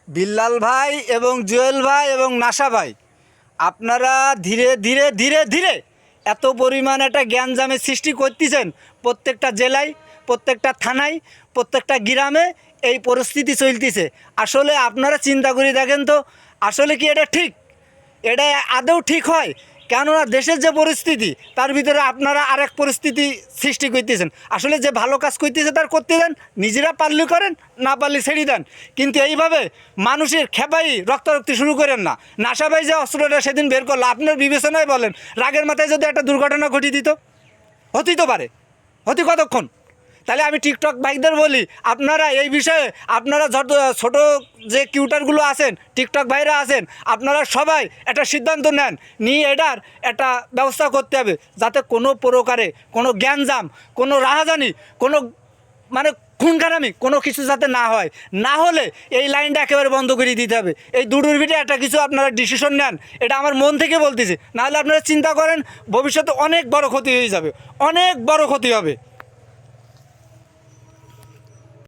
বিল্লাল ভাই এবং জুয়েল ভাই এবং নাসা ভাই, আপনারা ধীরে ধীরে ধীরে ধীরে এত পরিমাণ একটা জ্ঞানজামের সৃষ্টি করতেছেন। প্রত্যেকটা জেলায়, প্রত্যেকটা থানায়, প্রত্যেকটা গ্রামে এই পরিস্থিতি চলতেছে। আসলে আপনারা চিন্তা করে দেখেন তো, আসলে কি এটা ঠিক? এটা আদৌ ঠিক হয়? কেননা দেশের যে পরিস্থিতি, তার ভিতরে আপনারা আরেক পরিস্থিতি সৃষ্টি করতেছেন। আসলে যে ভালো কাজ করতেছে তার করতে দেন, নিজেরা পারলে করেন, না পারলে ছেড়ে দেন। কিন্তু এইভাবে মানুষের খেপাই রক্তারক্তি শুরু করেন না। নাসা ভাই যে অস্ত্রটা সেদিন বের করলো, আপনার বিবেচনায় বলেন, রাগের মাথায় যদি একটা দুর্ঘটনা ঘটিয়ে দিত, হতেই তো পারে। হতে কতক্ষণ? তাহলে আমি টিকটক ভাইদের বলি, আপনারা এই বিষয়ে আপনারা যত ছোটো যে কিউটারগুলো আছেন, টিকটক ভাইরা আছেন, আপনারা সবাই একটা সিদ্ধান্ত নেন, নিয়ে এটার একটা ব্যবস্থা করতে হবে, যাতে কোনো প্রকারে কোনো জ্ঞানজাম, কোনো রাহাজানি, কোনো মানে খুনখারামি কোনো কিছু যাতে না হয়। না হলে এই লাইনটা একেবারে বন্ধ করে দিতে হবে। এই দুটোর ভিতরে একটা কিছু আপনারা ডিসিশন নেন, এটা আমার মন থেকে বলতেছি। নাহলে আপনারা চিন্তা করেন, ভবিষ্যতে অনেক বড় ক্ষতি হয়ে যাবে, অনেক বড় ক্ষতি হবে।